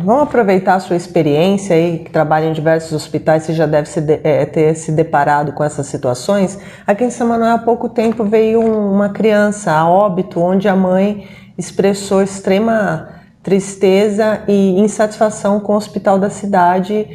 Vamos aproveitar a sua experiência aí, que trabalha em diversos hospitais, você já deve ter se deparado com essas situações. Aqui em São Manuel, há pouco tempo, veio uma criança a óbito, onde a mãe expressou extrema tristeza e insatisfação com o hospital da cidade,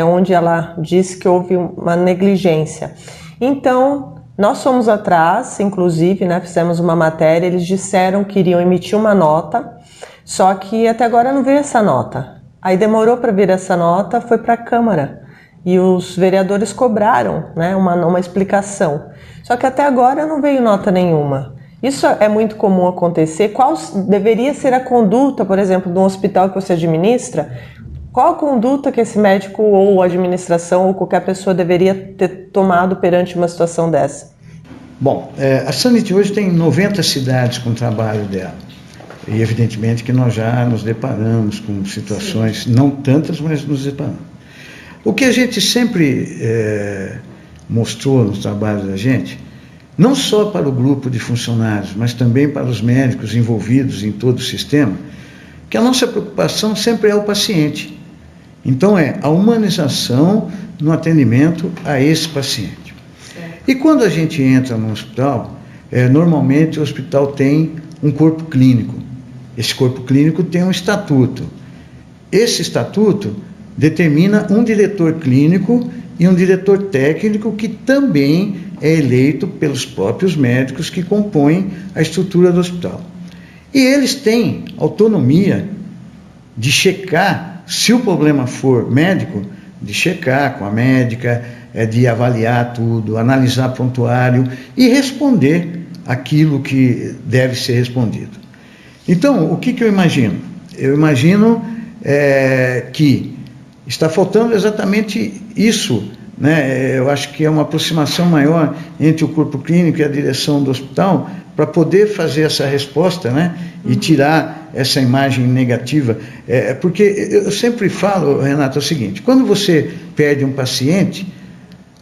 onde ela disse que houve uma negligência. Então, nós fomos atrás, inclusive, fizemos uma matéria, eles disseram que iriam emitir uma nota, só que até agora não veio essa nota. Aí demorou para vir essa nota, foi para a Câmara e os vereadores cobraram, uma explicação. Só que até agora não veio nota nenhuma. Isso é muito comum acontecer. Qual deveria ser a conduta, por exemplo, de um hospital que você administra? Qual a conduta que esse médico ou administração ou qualquer pessoa deveria ter tomado perante uma situação dessa? Bom, a Sanity hoje tem 90 cidades com o trabalho dela. E evidentemente que nós já nos deparamos com situações, não tantas, mas nos deparamos. O que a gente sempre mostrou nos trabalhos da gente, não só para o grupo de funcionários, mas também para os médicos envolvidos em todo o sistema, que a nossa preocupação sempre é o paciente. Então a humanização no atendimento a esse paciente. E quando a gente entra no hospital, normalmente o hospital tem um corpo clínico. Esse corpo clínico tem um estatuto. Esse estatuto determina um diretor clínico e um diretor técnico que também é eleito pelos próprios médicos que compõem a estrutura do hospital. E eles têm autonomia de checar, se o problema for médico, de checar com a médica, de avaliar tudo, analisar prontuário e responder aquilo que deve ser respondido. Então, o que eu imagino? Eu imagino que está faltando exatamente isso, Eu acho que é uma aproximação maior entre o corpo clínico e a direção do hospital para poder fazer essa resposta, E tirar essa imagem negativa. Porque eu sempre falo, Renata, o seguinte: quando você perde um paciente,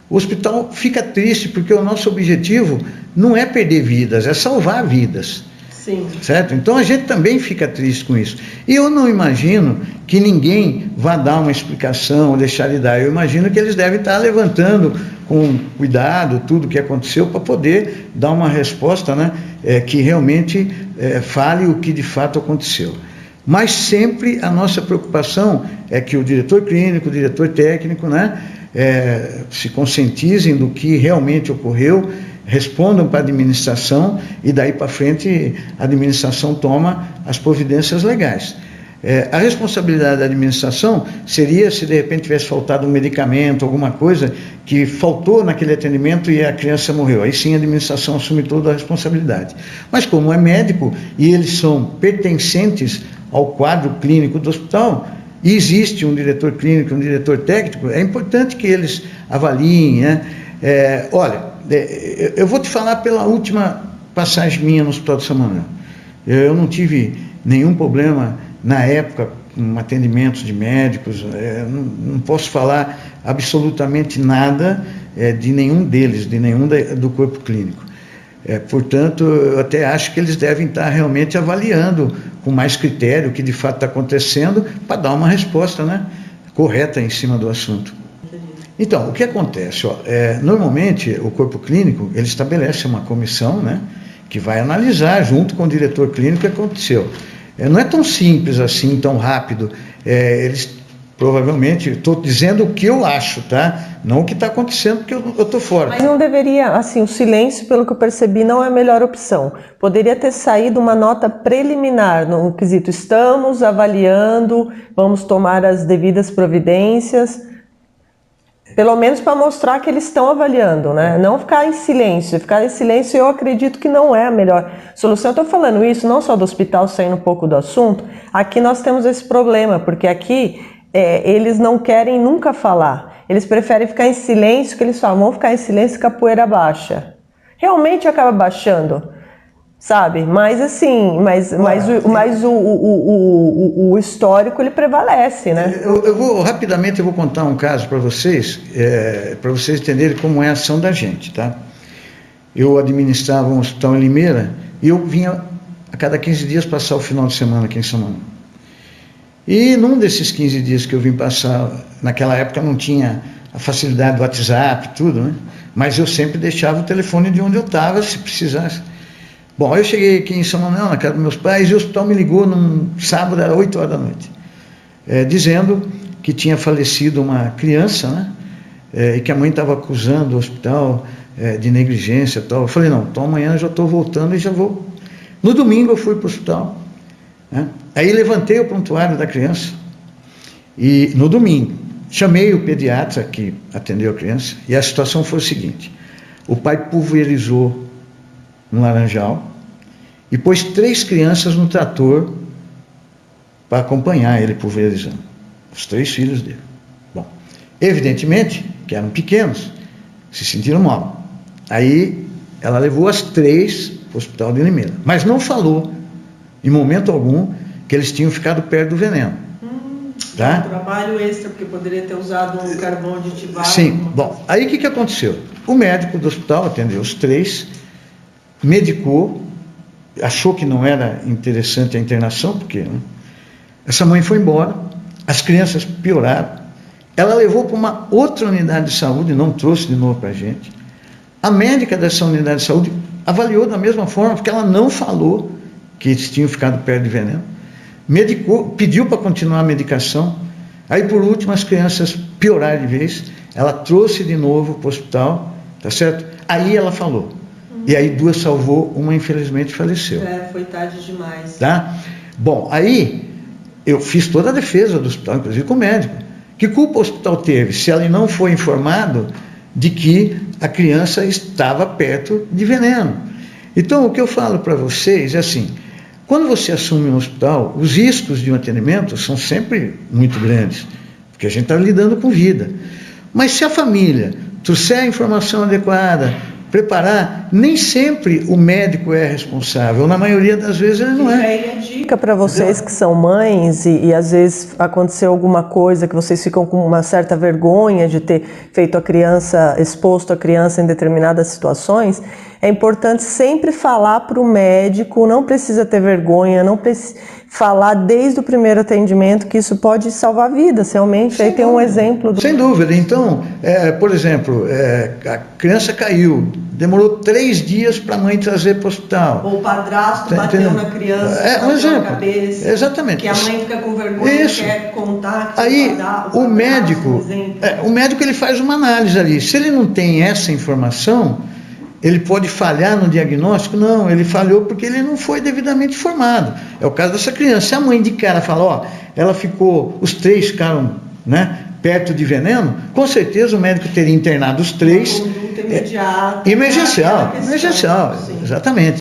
o hospital fica triste, porque o nosso objetivo não é perder vidas, é salvar vidas. Sim. Certo? Então a gente também fica triste com isso. E eu não imagino que ninguém vá dar uma explicação ou deixar de dar. Eu imagino que eles devem estar levantando com cuidado tudo o que aconteceu para poder dar uma resposta, que realmente fale o que de fato aconteceu. Mas sempre a nossa preocupação é que o diretor clínico, o diretor técnico, se conscientizem do que realmente ocorreu, respondam para a administração e daí para frente a administração toma as providências legais. A responsabilidade da administração seria se de repente tivesse faltado um medicamento, alguma coisa que faltou naquele atendimento e a criança morreu. Aí sim a administração assume toda a responsabilidade. Mas como é médico e eles são pertencentes ao quadro clínico do hospital, e existe um diretor clínico, um diretor técnico, é importante que eles avaliem, Olha, eu vou te falar pela última passagem minha no Hospital de São Manuel. Eu não tive nenhum problema na época com atendimento de médicos, não posso falar absolutamente nada de nenhum deles, de nenhum do corpo clínico. Portanto, eu até acho que eles devem estar realmente avaliando com mais critério o que de fato está acontecendo para dar uma resposta, correta em cima do assunto. Então, o que acontece? Normalmente, o corpo clínico, ele estabelece uma comissão, que vai analisar junto com o diretor clínico o que aconteceu. Não é tão simples assim, tão rápido. Eles provavelmente, estou dizendo o que eu acho, tá? Não o que está acontecendo, porque eu estou fora. Mas não deveria, assim, o silêncio, pelo que eu percebi, não é a melhor opção. Poderia ter saído uma nota preliminar no quesito: estamos avaliando, vamos tomar as devidas providências. Pelo menos para mostrar que eles estão avaliando, Não ficar em silêncio. Ficar em silêncio, eu acredito que não é a melhor solução. Eu estou falando isso não só do hospital, saindo um pouco do assunto. Aqui nós temos esse problema, porque aqui eles não querem nunca falar. Eles preferem ficar em silêncio, que eles falam: vamos ficar em silêncio que a poeira baixa. Realmente acaba baixando, sabe? Mas assim, o histórico ele prevalece, Eu vou rapidamente contar um caso para vocês entenderem como é a ação da gente, tá? Eu administrava um hospital em Limeira e eu vinha a cada 15 dias passar o final de semana aqui em São Manuel. E num desses 15 dias que eu vim passar, naquela época não tinha a facilidade do WhatsApp, tudo, né? Mas eu sempre deixava o telefone de onde eu estava, se precisasse. Bom, eu cheguei aqui em São Manuel, na casa dos meus pais, e o hospital me ligou num sábado, às 8 horas da noite, dizendo que tinha falecido uma criança, né? E que a mãe estava acusando o hospital de negligência e tal. Eu falei, não, então amanhã eu já estou voltando e já vou. No domingo eu fui para o hospital, né? Aí levantei o prontuário da criança, e no domingo chamei o pediatra que atendeu a criança, e a situação foi o seguinte: o pai pulverizou um laranjal e pôs 3 crianças no trator para acompanhar ele pulverizando, os 3 filhos dele. Bom, evidentemente que eram pequenos, se sentiram mal. Aí ela levou as 3 para o hospital de Limeira, mas não falou em momento algum que eles tinham ficado perto do veneno. Tá? Um trabalho extra, porque poderia ter usado um carvão aditivado. Sim, bom, aí o que aconteceu? O médico do hospital atendeu os 3, medicou, achou que não era interessante a internação, porque, né, essa mãe foi embora, as crianças pioraram, ela levou para uma outra unidade de saúde, não trouxe de novo para a gente. A médica dessa unidade de saúde avaliou da mesma forma, porque ela não falou que eles tinham ficado perto de veneno, medicou, pediu para continuar a medicação. Aí por último as crianças pioraram de vez, ela trouxe de novo para o hospital, tá certo? Aí ela falou, e aí 2 salvou, uma infelizmente faleceu. Foi tarde demais. Tá? Bom, aí eu fiz toda a defesa do hospital, inclusive com o médico. Que culpa o hospital teve se ela não foi informado de que a criança estava perto de veneno? Então o que eu falo para vocês é assim: quando você assume um hospital, os riscos de um atendimento são sempre muito grandes, porque a gente está lidando com vida. Mas se a família trouxer a informação adequada, preparar, nem sempre o médico é responsável, na maioria das vezes ele não é. Dica para vocês que são mães e às vezes aconteceu alguma coisa que vocês ficam com uma certa vergonha de ter feito a criança, exposto a criança em determinadas situações, é importante sempre falar para o médico, não precisa ter vergonha, não precisa falar desde o primeiro atendimento, que isso pode salvar vidas, realmente. Aí tem um exemplo. Sem dúvida. Então, por exemplo, a criança caiu, demorou 3 dias para a mãe trazer para o hospital. Ou o padrasto bateu na criança, um exemplo. Na cabeça. Exatamente. Que a mãe fica com vergonha, isso. Quer contar. Aí o médico ele faz uma análise ali. Se ele não tem essa informação, ele pode falhar no diagnóstico? Não, ele falhou porque ele não foi devidamente informado. É o caso dessa criança. Se a mãe de cara fala, ela ficou, os 3 ficaram, né, perto de veneno, com certeza o médico teria internado os 3. Conduta imediata. Emergencial, exatamente.